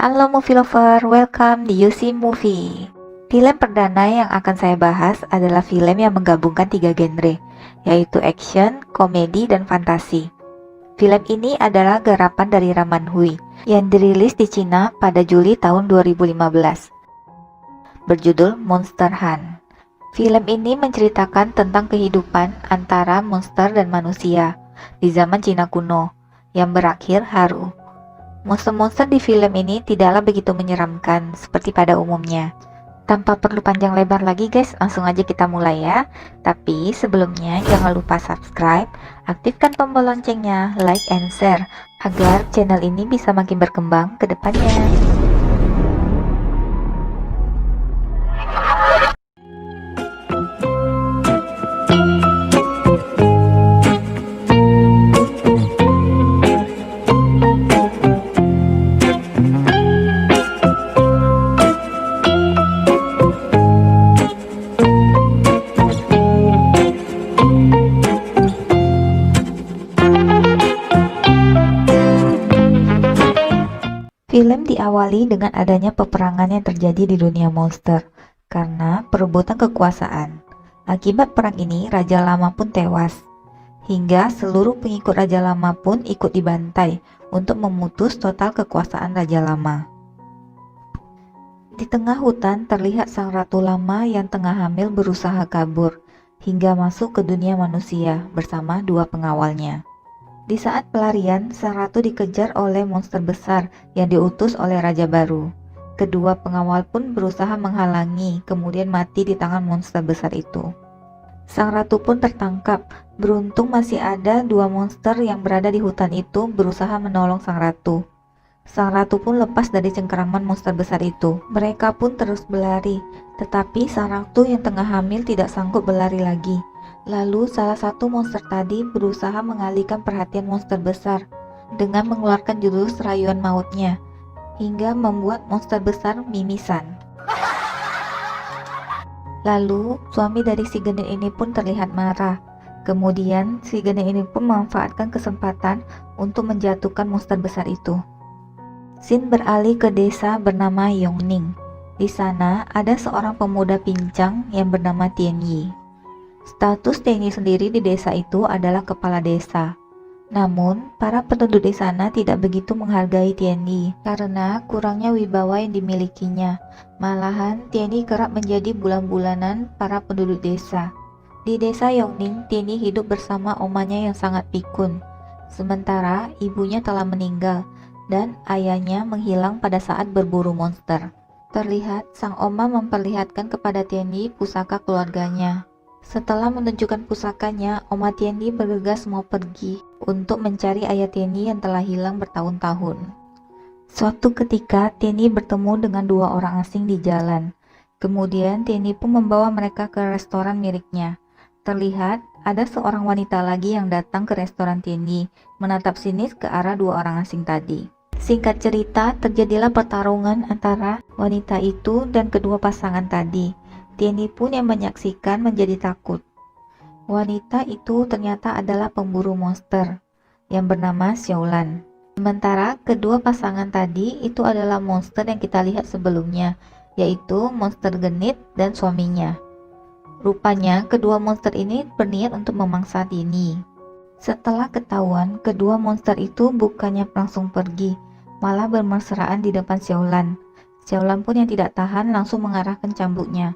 Halo movie lover, welcome di UC Movie. Film perdana yang akan saya bahas adalah film yang menggabungkan 3 genre, yaitu action, komedi, dan fantasi. Film ini adalah garapan dari Raman Hui yang dirilis di Cina pada Juli tahun 2015. Berjudul Monster Hunt. Film ini menceritakan tentang kehidupan antara monster dan manusia di zaman Cina kuno yang berakhir haru. Monster-monster di film ini tidaklah begitu menyeramkan seperti pada umumnya. Tanpa perlu panjang lebar lagi guys, langsung aja kita mulai ya. Tapi sebelumnya jangan lupa subscribe, aktifkan tombol loncengnya, like and share agar channel ini bisa makin berkembang ke depannya. Film diawali dengan adanya peperangan yang terjadi di dunia monster karena perebutan kekuasaan. Akibat perang ini, Raja Lama pun tewas, hingga seluruh pengikut Raja Lama pun ikut dibantai untuk memutus total kekuasaan Raja Lama. Di tengah hutan terlihat sang Ratu Lama yang tengah hamil berusaha kabur hingga masuk ke dunia manusia bersama 2 pengawalnya. Di saat pelarian, sang ratu dikejar oleh monster besar yang diutus oleh raja baru. Kedua pengawal pun berusaha menghalangi, kemudian mati di tangan monster besar itu. Sang ratu pun tertangkap. Beruntung masih ada 2 monster yang berada di hutan itu berusaha menolong sang ratu. Sang ratu pun lepas dari cengkeraman monster besar itu. Mereka pun terus berlari, tetapi sang ratu yang tengah hamil tidak sanggup berlari lagi. Lalu salah satu monster tadi berusaha mengalihkan perhatian monster besar dengan mengeluarkan jurus rayuan mautnya hingga membuat monster besar mimisan. Lalu suami dari si gendut ini pun terlihat marah. Kemudian si gendut ini pun memanfaatkan kesempatan untuk menjatuhkan monster besar itu. Scene beralih ke desa bernama Yongning. Di sana ada seorang pemuda pincang yang bernama Tianyi. Status Tianyi sendiri di desa itu adalah kepala desa. Namun, para penduduk di sana tidak begitu menghargai Tianyi karena kurangnya wibawa yang dimilikinya. Malahan, Tianyi kerap menjadi bulan-bulanan para penduduk desa. Di desa Yongning, Tianyi hidup bersama omanya yang sangat pikun. Sementara ibunya telah meninggal dan ayahnya menghilang pada saat berburu monster. Terlihat sang oma memperlihatkan kepada Tianyi pusaka keluarganya. Setelah menunjukkan pusakanya, Oma Tianyi bergegas mau pergi untuk mencari ayah Tianyi yang telah hilang bertahun-tahun. Suatu ketika, Tianyi bertemu dengan 2 orang asing di jalan. Kemudian Tianyi pun membawa mereka ke restoran miliknya. Terlihat ada seorang wanita lagi yang datang ke restoran Tianyi, menatap sinis ke arah 2 orang asing tadi. Singkat cerita, terjadilah pertarungan antara wanita itu dan kedua pasangan tadi. Tianyi pun yang menyaksikan menjadi takut. Wanita itu ternyata adalah pemburu monster yang bernama Xiaolan. Sementara kedua pasangan tadi itu adalah monster yang kita lihat sebelumnya, yaitu monster genit dan suaminya. Rupanya kedua monster ini berniat untuk memangsa Tianyi. Setelah ketahuan, kedua monster itu bukannya langsung pergi, malah bermesraan di depan Xiaolan. Xiaolan pun yang tidak tahan langsung mengarahkan cambuknya.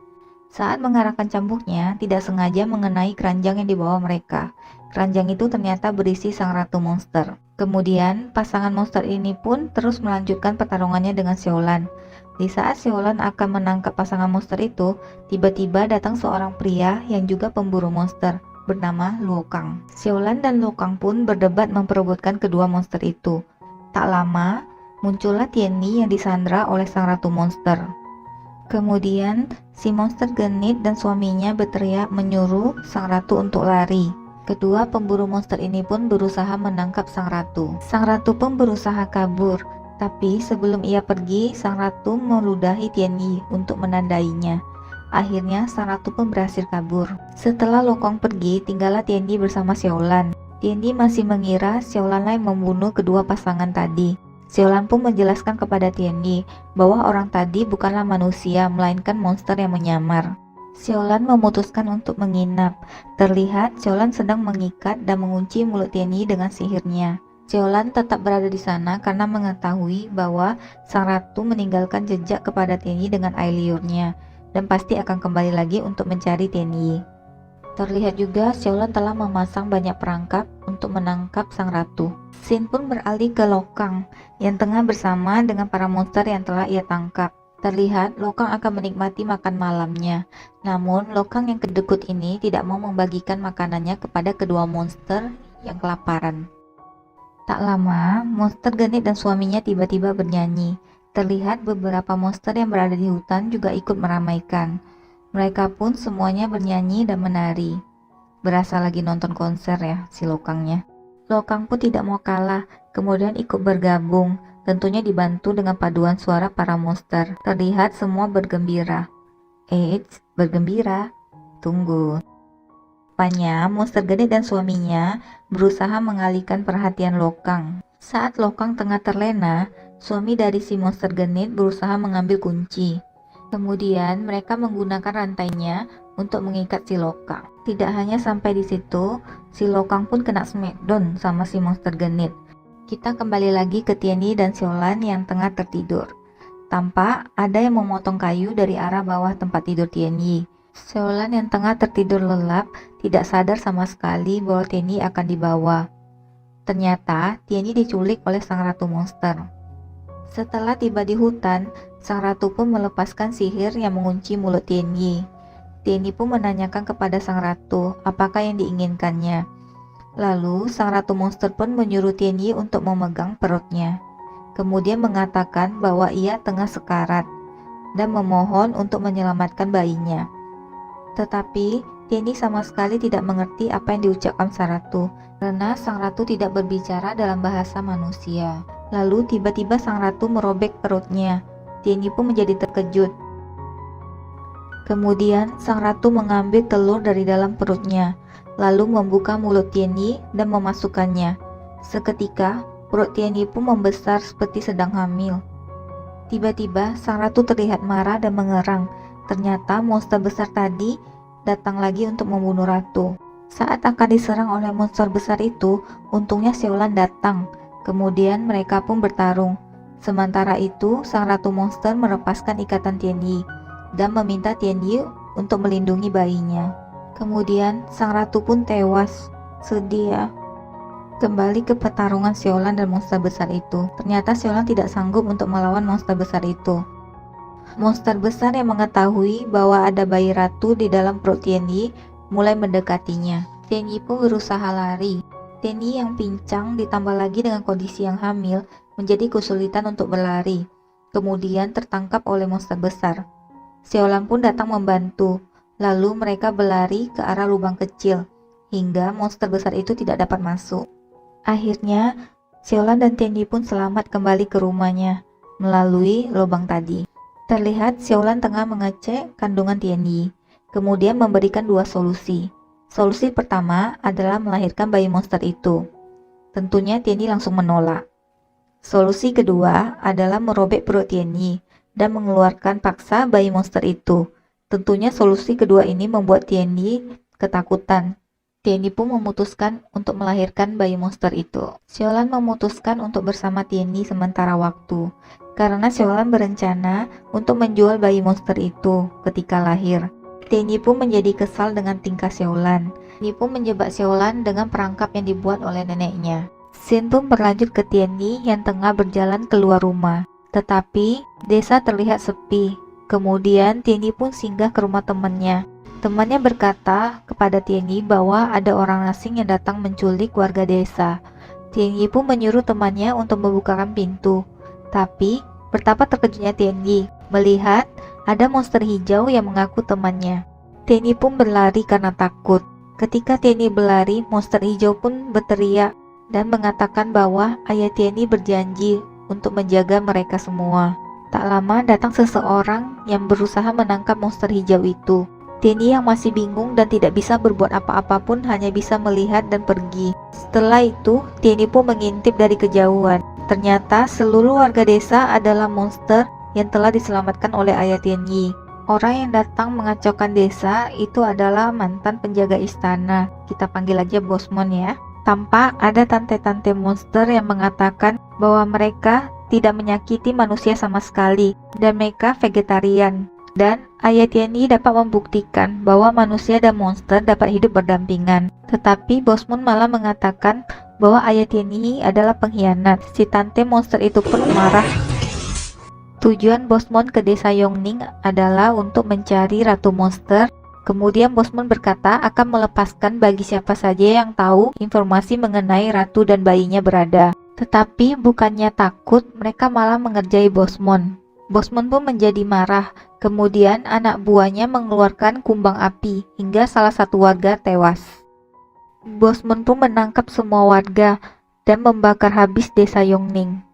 Saat mengarahkan cambuknya, tidak sengaja mengenai keranjang yang dibawa mereka. Keranjang itu ternyata berisi sang ratu monster. Kemudian, pasangan monster ini pun terus melanjutkan pertarungannya dengan Xiaolan. Di saat Xiaolan akan menangkap pasangan monster itu, tiba-tiba datang seorang pria yang juga pemburu monster, bernama Luo Kang. Xiaolan dan Luo Kang pun berdebat memperebutkan kedua monster itu. Tak lama, muncullah Tianyi yang disandra oleh sang ratu monster. Kemudian, si monster genit dan suaminya berteriak menyuruh sang ratu untuk lari. Kedua pemburu monster ini pun berusaha menangkap sang ratu. Sang ratu pun berusaha kabur, tapi sebelum ia pergi, sang ratu meludahi Tianyi untuk menandainya. Akhirnya, sang ratu pun berhasil kabur. Setelah Lokong pergi, tinggallah Tianyi bersama Xiaolan. Tianyi masih mengira Xiaolan yang membunuh kedua pasangan tadi. Xiaolan pun menjelaskan kepada Tianyi bahwa orang tadi bukanlah manusia, melainkan monster yang menyamar. Xiaolan memutuskan untuk menginap. Terlihat Xiaolan sedang mengikat dan mengunci mulut Tianyi dengan sihirnya. Xiaolan tetap berada di sana karena mengetahui bahwa sang ratu meninggalkan jejak kepada Tianyi dengan air liurnya dan pasti akan kembali lagi untuk mencari Tianyi. Terlihat juga Xiaolan telah memasang banyak perangkap untuk menangkap sang ratu. Xin pun beralih ke Lokang yang tengah bersama dengan para monster yang telah ia tangkap. Terlihat Lokang akan menikmati makan malamnya. Namun Lokang yang kedekut ini tidak mau membagikan makanannya kepada kedua monster yang kelaparan. Tak lama, monster genit dan suaminya tiba-tiba bernyanyi. Terlihat beberapa monster yang berada di hutan juga ikut meramaikan. Mereka pun semuanya bernyanyi dan menari. Berasa lagi nonton konser ya si Lokangnya. Lokang pun tidak mau kalah, kemudian ikut bergabung, tentunya dibantu dengan paduan suara para monster. Terlihat semua bergembira. Eits, bergembira? Tunggu. Rupanya monster genit dan suaminya berusaha mengalihkan perhatian Lokang. Saat Lokang tengah terlena, suami dari si monster genit berusaha mengambil kunci. Kemudian mereka menggunakan rantainya untuk mengikat si Lokang. Tidak hanya sampai di situ, si Lokang pun kena smackdown sama si monster genit. Kita kembali lagi ke Tianyi dan Xiaolan yang tengah tertidur. Tampak ada yang memotong kayu dari arah bawah tempat tidur Tianyi. Xiaolan yang tengah tertidur lelap tidak sadar sama sekali bahwa Tianyi akan dibawa. Ternyata Tianyi diculik oleh sang ratu monster. Setelah tiba di hutan, sang ratu pun melepaskan sihir yang mengunci mulut Tianyi. Tianyi pun menanyakan kepada sang ratu apakah yang diinginkannya. Lalu sang ratu monster pun menyuruh Tianyi untuk memegang perutnya. Kemudian mengatakan bahwa ia tengah sekarat dan memohon untuk menyelamatkan bayinya. Tetapi Tianyi sama sekali tidak mengerti apa yang diucapkan sang ratu karena sang ratu tidak berbicara dalam bahasa manusia. Lalu tiba-tiba sang ratu merobek perutnya. Tianyi pun menjadi terkejut. Kemudian sang ratu mengambil telur dari dalam perutnya, lalu membuka mulut Tianyi dan memasukkannya. Seketika, perut Tianyi pun membesar seperti sedang hamil. Tiba-tiba sang ratu terlihat marah dan mengerang. Ternyata monster besar tadi datang lagi untuk membunuh ratu. Saat akan diserang oleh monster besar itu, untungnya Xiaolan datang. Kemudian mereka pun bertarung. Sementara itu, sang ratu monster melepaskan ikatan Tianyi dan meminta Tianyi untuk melindungi bayinya. Kemudian sang ratu pun tewas. Sedih ya. Kembali ke pertarungan Xiaolan dan monster besar itu. Ternyata Xiaolan tidak sanggup untuk melawan monster besar itu. Monster besar yang mengetahui bahwa ada bayi ratu di dalam perut Tianyi mulai mendekatinya. Tianyi pun berusaha lari. Tianyi yang pincang ditambah lagi dengan kondisi yang hamil menjadi kesulitan untuk berlari. Kemudian tertangkap oleh monster besar. Xiaolan pun datang membantu. Lalu mereka berlari ke arah lubang kecil hingga monster besar itu tidak dapat masuk. Akhirnya Xiaolan dan Tianyi pun selamat kembali ke rumahnya melalui lubang tadi. Terlihat Xiaolan tengah mengecek kandungan Tianyi, kemudian memberikan dua solusi. Solusi pertama adalah melahirkan bayi monster itu. Tentunya Tianyi langsung menolak. Solusi kedua adalah merobek perut Tianyi dan mengeluarkan paksa bayi monster itu. Tentunya solusi kedua ini membuat Tianyi ketakutan. Tianyi pun memutuskan untuk melahirkan bayi monster itu. Xiaolan memutuskan untuk bersama Tianyi sementara waktu, karena Xiaolan berencana untuk menjual bayi monster itu ketika lahir. Tianyi pun menjadi kesal dengan tingkah Xiaolan. Tianyi pun menjebak Xiaolan dengan perangkap yang dibuat oleh neneknya. Xin pun berlanjut ke Tianyi yang tengah berjalan keluar rumah. Tetapi desa terlihat sepi. Kemudian Tianyi pun singgah ke rumah temannya. Temannya berkata kepada Tianyi bahwa ada orang asing yang datang menculik warga desa. Tianyi pun menyuruh temannya untuk membukakan pintu. Tapi betapa terkejutnya Tianyi melihat ada monster hijau yang mengaku temannya. Tianyi pun berlari karena takut. Ketika Tianyi berlari, monster hijau pun berteriak dan mengatakan bahwa ayah Tianyi berjanji untuk menjaga mereka semua. Tak lama datang seseorang yang berusaha menangkap monster hijau itu. Tianyi yang masih bingung dan tidak bisa berbuat apa-apa pun hanya bisa melihat dan pergi. Setelah itu, Tianyi pun mengintip dari kejauhan. Ternyata seluruh warga desa adalah monster yang telah diselamatkan oleh ayah Tianyi. Orang yang datang mengacaukan desa itu adalah mantan penjaga istana. Kita panggil aja Bosmon ya. Tampak ada tante-tante monster yang mengatakan bahwa mereka tidak menyakiti manusia sama sekali dan mereka vegetarian. Dan ayah Tianyi dapat membuktikan bahwa manusia dan monster dapat hidup berdampingan. Tetapi Bosmon malah mengatakan bahwa ayah Tianyi adalah pengkhianat. Si tante monster itu pun marah. Tujuan Bosmon ke desa Yongning adalah untuk mencari ratu monster. Kemudian Bosmon berkata akan melepaskan bagi siapa saja yang tahu informasi mengenai ratu dan bayinya berada. Tetapi bukannya takut, mereka malah mengerjai Bosmon. Bosmon pun menjadi marah. Kemudian anak buahnya mengeluarkan kumbang api hingga salah satu warga tewas. Bosmon pun menangkap semua warga dan membakar habis desa Yongning.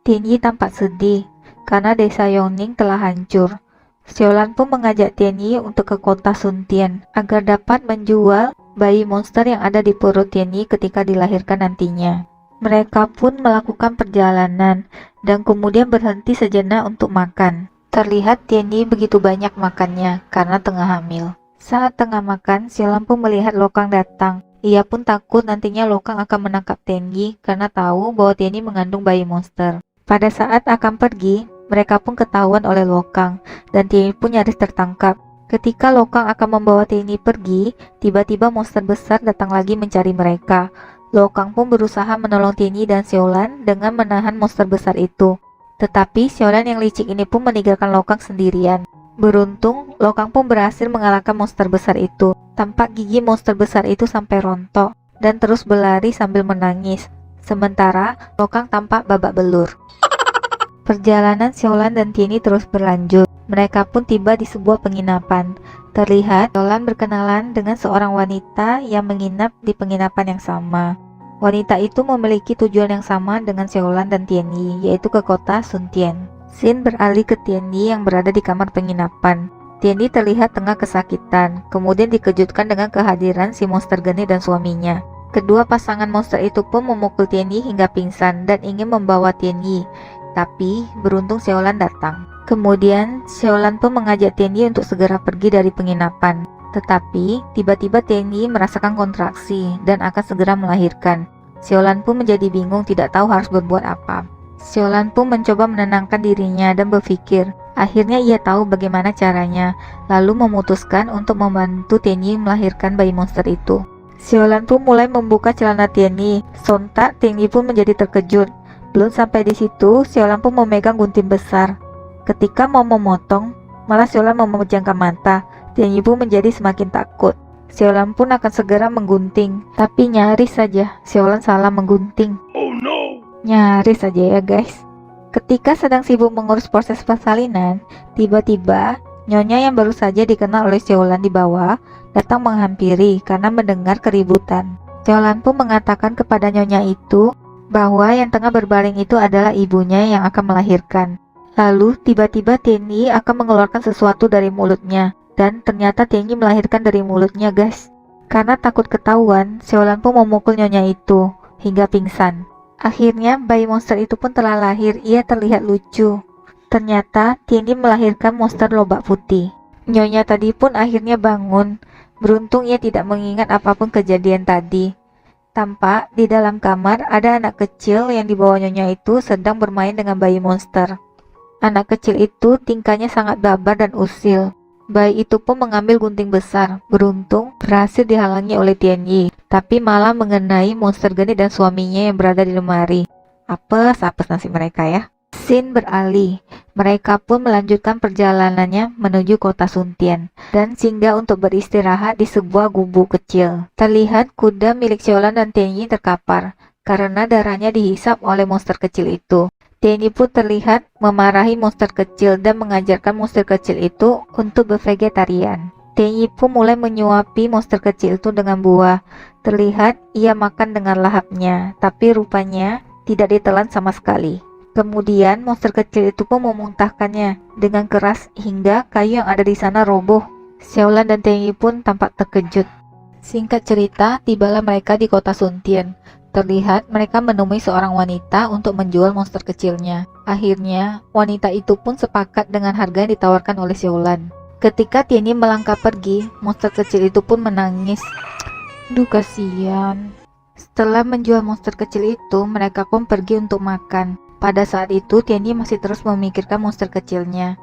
Tianyi tampak sedih karena desa Yongning telah hancur. Xiaolan pun mengajak Tianyi untuk ke kota Suntian agar dapat menjual bayi monster yang ada di perut Tianyi ketika dilahirkan nantinya. Mereka pun melakukan perjalanan dan kemudian berhenti sejenak untuk makan. Terlihat Tianyi begitu banyak makannya karena tengah hamil. Saat tengah makan, Xiaolan pun melihat Lokang datang. Ia pun takut nantinya Lokang akan menangkap Tianyi karena tahu bahwa Tianyi mengandung bayi monster. Pada saat akan pergi, mereka pun ketahuan oleh Lokang dan Tianyi pun nyaris tertangkap. Ketika Lokang akan membawa Tianyi pergi, tiba-tiba monster besar datang lagi mencari mereka. Lokang pun berusaha menolong Tianyi dan Xiaolan dengan menahan monster besar itu. Tetapi Xiaolan yang licik ini pun meninggalkan Lokang sendirian. Beruntung, Lokang pun berhasil mengalahkan monster besar itu. Tampak gigi monster besar itu sampai rontok dan terus berlari sambil menangis. Sementara Lokang tampak babak belur. Perjalanan Xiaolan dan Tianyi terus berlanjut. Mereka pun tiba di sebuah penginapan. Terlihat Xiaolan berkenalan dengan seorang wanita yang menginap di penginapan yang sama. Wanita itu memiliki tujuan yang sama dengan Xiaolan dan Tianyi, yaitu ke kota Suntian. Scene beralih ke Tianyi yang berada di kamar penginapan. Tianyi terlihat tengah kesakitan, kemudian dikejutkan dengan kehadiran si monster geni dan suaminya. Kedua pasangan monster itu pun memukul Tianyi hingga pingsan dan ingin membawa Tianyi. Tapi beruntung Xiaolan datang. Kemudian Xiaolan pun mengajak Tianyi untuk segera pergi dari penginapan. Tetapi tiba-tiba Tianyi merasakan kontraksi dan akan segera melahirkan. Xiaolan pun menjadi bingung tidak tahu harus berbuat apa. Xiaolan pun mencoba menenangkan dirinya dan berpikir. Akhirnya ia tahu bagaimana caranya, lalu memutuskan untuk membantu Tianyi melahirkan bayi monster itu. Xiaolan pun mulai membuka celana Tianyi. Sontak Tianyi pun menjadi terkejut. Belum sampai di situ, Xiaolan pun memegang gunting besar. Ketika mau memotong, malah Xiaolan memejamkan mata. Tianyi pun menjadi semakin takut. Xiaolan pun akan segera menggunting, tapi nyaris saja Xiaolan salah menggunting. Oh no! Nyaris saja ya guys. Ketika sedang sibuk mengurus proses persalinan, tiba-tiba Nyonya yang baru saja dikenal oleh Xiaolan di bawah datang menghampiri karena mendengar keributan. Xiaolan pun mengatakan kepada Nyonya itu bahwa yang tengah berbaring itu adalah ibunya yang akan melahirkan. Lalu tiba-tiba Tianyi akan mengeluarkan sesuatu dari mulutnya. Dan ternyata Tianyi melahirkan dari mulutnya guys. Karena takut ketahuan, Xiaolan pun memukul Nyonya itu hingga pingsan. Akhirnya bayi monster itu pun telah lahir. Ia terlihat lucu. Ternyata Tianyi melahirkan monster lobak putih. Nyonya tadi pun akhirnya bangun. Beruntung ia tidak mengingat apapun kejadian tadi. Tampak di dalam kamar ada anak kecil yang di bawah Nyonya itu sedang bermain dengan bayi monster. Anak kecil itu tingkahnya sangat barbar dan usil. Bayi itu pun mengambil gunting besar. Beruntung berhasil dihalangi oleh Tianyi, tapi malah mengenai monster geni dan suaminya yang berada di lemari. Apes nasib mereka ya. Scene beralih. Mereka pun melanjutkan perjalanannya menuju kota Suntian dan singgah untuk beristirahat di sebuah gubuk kecil. Terlihat kuda milik Xiaolan dan Tianyi terkapar karena darahnya dihisap oleh monster kecil itu. Tianyi pun terlihat memarahi monster kecil dan mengajarkan monster kecil itu untuk bervegetarian. Tianyi pun mulai menyuapi monster kecil itu dengan buah. Terlihat ia makan dengan lahapnya, tapi rupanya tidak ditelan sama sekali. Kemudian monster kecil itu pun memuntahkannya dengan keras hingga kayu yang ada di sana roboh. Xiaolan dan Tianyi pun tampak terkejut. Singkat cerita, tibalah mereka di kota Suntian. Terlihat mereka menemui seorang wanita untuk menjual monster kecilnya. Akhirnya, wanita itu pun sepakat dengan harga yang ditawarkan oleh Xiaolan. Ketika Tianyi melangkah pergi, monster kecil itu pun menangis. Duh, kasihan. Setelah menjual monster kecil itu, mereka pun pergi untuk makan. Pada saat itu, Tianyi masih terus memikirkan monster kecilnya.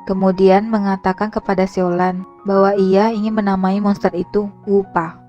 Kemudian mengatakan kepada Xiaolan bahwa ia ingin menamai monster itu Wupa.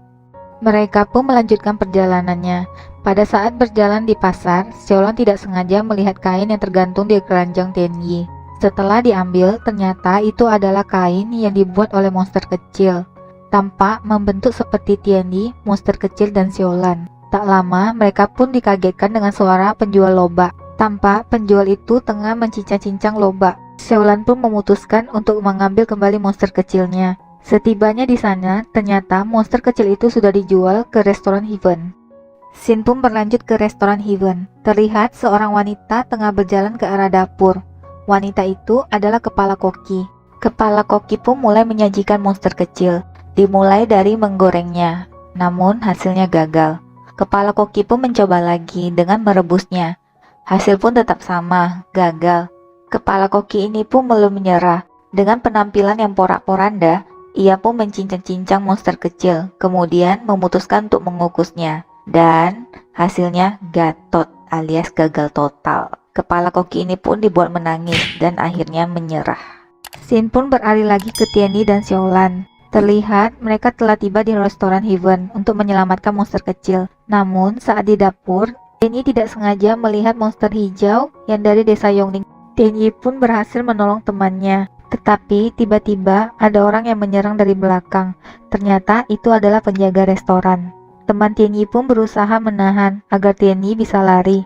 Mereka pun melanjutkan perjalanannya. Pada saat berjalan di pasar, Xiaolan tidak sengaja melihat kain yang tergantung di keranjang Tianyi. Setelah diambil, ternyata itu adalah kain yang dibuat oleh monster kecil. Tampak membentuk seperti Tianyi, monster kecil, dan Xiaolan. Tak lama, mereka pun dikagetkan dengan suara penjual lobak. Tampak penjual itu tengah mencincang-cincang lobak. Xiaolan pun memutuskan untuk mengambil kembali monster kecilnya. Setibanya di sana, ternyata monster kecil itu sudah dijual ke restoran Heaven. Scene pun berlanjut ke restoran Heaven. Terlihat seorang wanita tengah berjalan ke arah dapur. Wanita itu adalah kepala koki. Kepala koki pun mulai menyajikan monster kecil. Dimulai dari menggorengnya, namun hasilnya gagal. Kepala koki pun mencoba lagi dengan merebusnya. Hasil pun tetap sama, gagal. Kepala koki ini pun belum menyerah. Dengan penampilan yang porak-poranda, ia pun mencincang-cincang monster kecil, kemudian memutuskan untuk mengukusnya. Dan hasilnya gatot alias gagal total. Kepala koki ini pun dibuat menangis dan akhirnya menyerah. Scene pun beralih lagi ke Tianyi dan Xiaolan. Terlihat mereka telah tiba di restoran Heaven untuk menyelamatkan monster kecil. Namun saat di dapur, Tianyi tidak sengaja melihat monster hijau yang dari desa Yongning. Tianyi pun berhasil menolong temannya. Tetapi tiba-tiba ada orang yang menyerang dari belakang. Ternyata itu adalah penjaga restoran. Teman Tianyi pun berusaha menahan agar Tianyi bisa lari.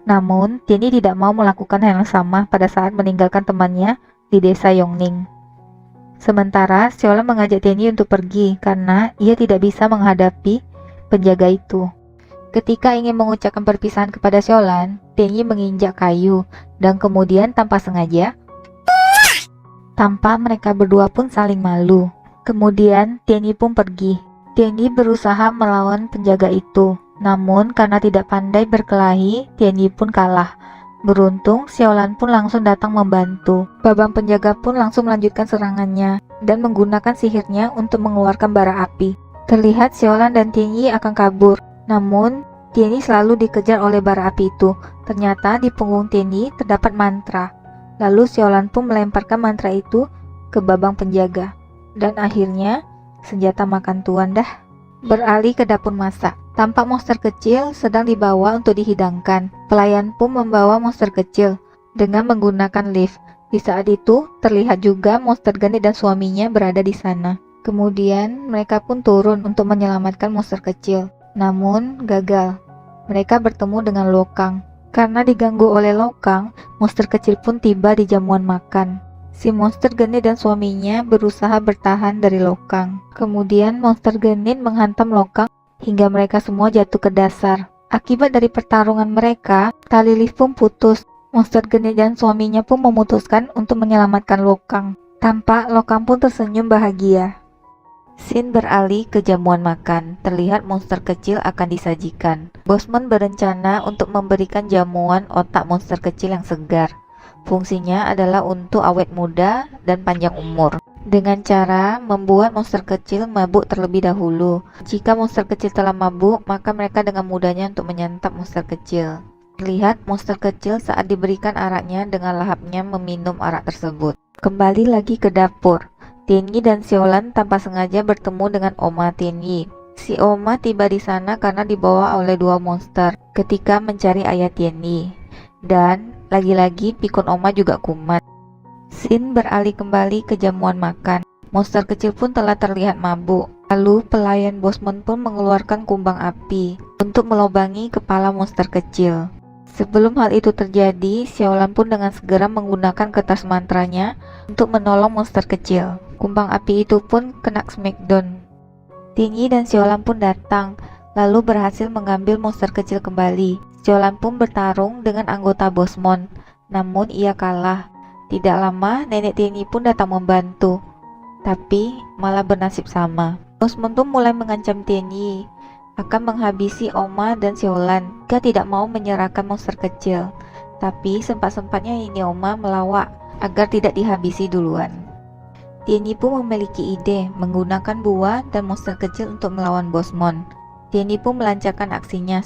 Namun Tianyi tidak mau melakukan hal yang sama pada saat meninggalkan temannya di desa Yongning. Sementara Xiaolan mengajak Tianyi untuk pergi karena ia tidak bisa menghadapi penjaga itu. Ketika ingin mengucapkan perpisahan kepada Xiaolan, Tianyi menginjak kayu dan kemudian tanpa sengaja, tanpa mereka berdua pun saling malu. Kemudian Tianyi pun pergi. Tianyi berusaha melawan penjaga itu, namun karena tidak pandai berkelahi, Tianyi pun kalah. Beruntung, Xiaolan pun langsung datang membantu. Babang penjaga pun langsung melanjutkan serangannya dan menggunakan sihirnya untuk mengeluarkan bara api. Terlihat Xiaolan dan Tianyi akan kabur, namun Tianyi selalu dikejar oleh bara api itu. Ternyata di punggung Tianyi terdapat mantra. Lalu Xiaolan pun melemparkan mantra itu ke babang penjaga. Dan akhirnya, senjata makan tuan dah. Beralih ke dapur masak. Tampak monster kecil sedang dibawa untuk dihidangkan. Pelayan pun membawa monster kecil dengan menggunakan lift. Di saat itu, terlihat juga monster Gane dan suaminya berada di sana. Kemudian, mereka pun turun untuk menyelamatkan monster kecil. Namun, gagal. Mereka bertemu dengan Lokang. Karena diganggu oleh Lokang, monster kecil pun tiba di jamuan makan. Si monster Gane dan suaminya berusaha bertahan dari Lokang. Kemudian, monster Gane menghantam Lokang hingga mereka semua jatuh ke dasar. Akibat dari pertarungan mereka, tali lift pun putus. Monster Gane dan suaminya pun memutuskan untuk menyelamatkan Lokang. Tampak Lokang pun tersenyum bahagia. Scene beralih ke jamuan makan. Terlihat monster kecil akan disajikan. Bosman berencana untuk memberikan jamuan otak monster kecil yang segar. Fungsinya adalah untuk awet muda dan panjang umur. Dengan cara membuat monster kecil mabuk terlebih dahulu. Jika monster kecil telah mabuk, maka mereka dengan mudahnya untuk menyantap monster kecil. Lihat monster kecil saat diberikan araknya dengan lahapnya meminum arak tersebut. Kembali lagi ke dapur. Tianyi dan Xiaolan tanpa sengaja bertemu dengan Oma Tianyi. Si Oma tiba di sana karena dibawa oleh dua monster ketika mencari ayah Tianyi. Dan lagi-lagi pikun Oma juga kumat. Scene beralih kembali ke jamuan makan. Monster kecil pun telah terlihat mabuk. Lalu pelayan Bosman pun mengeluarkan kumbang api untuk melobangi kepala monster kecil. Sebelum hal itu terjadi, Xiaolan pun dengan segera menggunakan kertas mantranya untuk menolong monster kecil. Kumbang api itu pun kena smackdown. Tianyi dan Xiaolan pun datang, lalu berhasil mengambil monster kecil kembali. Xiaolan pun bertarung dengan anggota Bosman, namun ia kalah. Tidak lama, nenek Tianyi pun datang membantu, tapi malah bernasib sama. Bosman pun mulai mengancam Tianyi. akan menghabisi Oma dan Siolan jika tidak mau menyerahkan monster kecil. Tapi sempat-sempatnya ini Oma melawak agar tidak dihabisi duluan. Tianyi pun memiliki ide menggunakan buah dan monster kecil untuk melawan Bosmon. Tianyi pun melancarkan aksinya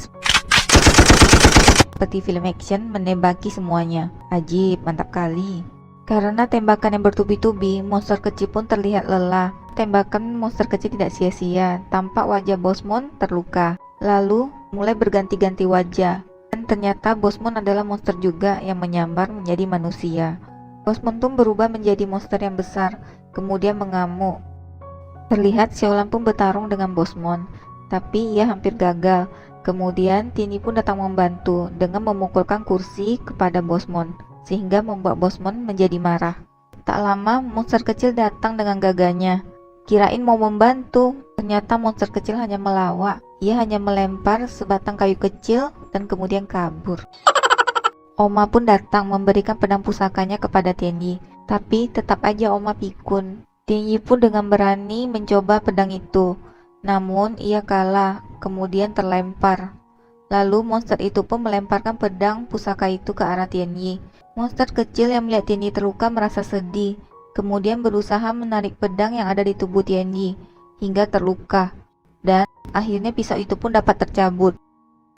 seperti film action menembaki semuanya. Ajib, mantap kali. Karena tembakan yang bertubi-tubi, monster kecil pun terlihat lelah. Tembakan monster kecil tidak sia-sia, tampak wajah Bosmon terluka. Lalu mulai berganti-ganti wajah. Dan ternyata Bosmon adalah monster juga yang menyambar menjadi manusia. Bosmon pun berubah menjadi monster yang besar, kemudian mengamuk. Terlihat Siolan pun bertarung dengan Bosmon, tapi ia hampir gagal. Kemudian Tianyi pun datang membantu dengan memukulkan kursi kepada Bosmon, sehingga membuat Bosmon menjadi marah. Tak lama monster kecil datang dengan gagahnya. Kirain mau membantu, ternyata monster kecil hanya melawak. Ia hanya melempar sebatang kayu kecil dan kemudian kabur. Oma pun datang memberikan pedang pusakanya kepada Tianyi, tapi tetap aja Oma pikun. Tianyi pun dengan berani mencoba pedang itu, namun ia kalah, kemudian terlempar. Lalu monster itu pun melemparkan pedang pusaka itu ke arah Tianyi. Monster kecil yang melihat Tianyi terluka merasa sedih, kemudian berusaha menarik pedang yang ada di tubuh Tianyi hingga terluka, dan akhirnya pisau itu pun dapat tercabut.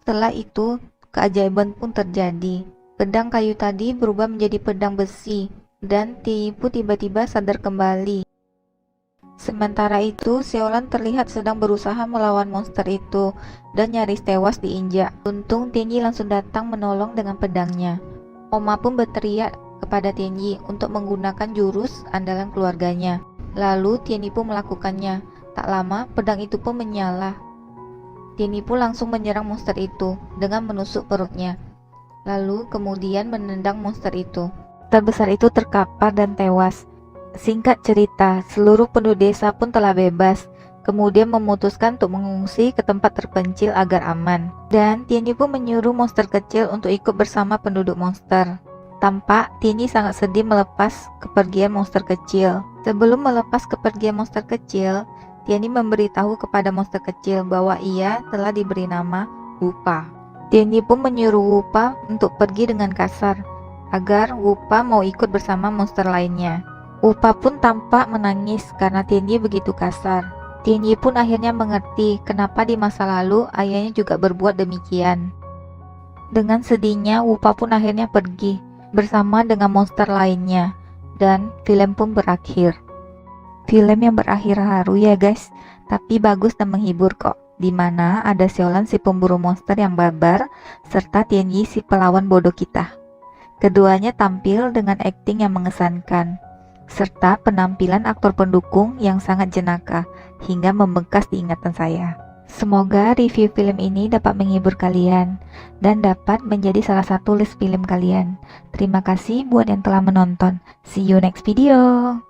Setelah itu, keajaiban pun terjadi. Pedang kayu tadi berubah menjadi pedang besi, dan Tianyi pun tiba-tiba sadar kembali. Sementara itu, Siolan terlihat sedang berusaha melawan monster itu dan nyaris tewas diinjak. Untung Tianyi langsung datang menolong dengan pedangnya. Oma pun berteriak kepada Tianyi untuk menggunakan jurus andalan keluarganya. Lalu Tianyi pun melakukannya. Tak lama, pedang itu pun menyala. Tianyi pun langsung menyerang monster itu dengan menusuk perutnya. Lalu kemudian menendang monster itu. Terbesar itu terkapar dan tewas. Singkat cerita, seluruh penduduk desa pun telah bebas, kemudian memutuskan untuk mengungsi ke tempat terpencil agar aman. Dan Tianyi pun menyuruh monster kecil untuk ikut bersama penduduk monster. Tampak Tianyi sangat sedih melepas kepergian monster kecil. Sebelum melepas kepergian monster kecil, Tianyi memberitahu kepada monster kecil bahwa ia telah diberi nama Wupa. Tianyi pun menyuruh Wupa untuk pergi dengan kasar, agar Wupa mau ikut bersama monster lainnya. Wupa pun tampak menangis karena Tianyi begitu kasar. Tianyi pun akhirnya mengerti kenapa di masa lalu ayahnya juga berbuat demikian. Dengan sedihnya, Wupa pun akhirnya pergi bersama dengan monster lainnya, dan film pun berakhir. Film yang berakhir haru ya guys, tapi bagus dan menghibur kok. Dimana ada Siolan si pemburu monster yang barbar, serta Tianyi si pelawan bodoh kita. Keduanya tampil dengan akting yang mengesankan, serta penampilan aktor pendukung yang sangat jenaka hingga membekas di ingatan saya. Semoga review film ini dapat menghibur kalian dan dapat menjadi salah satu list film kalian. Terima kasih buat yang telah menonton. See you next video.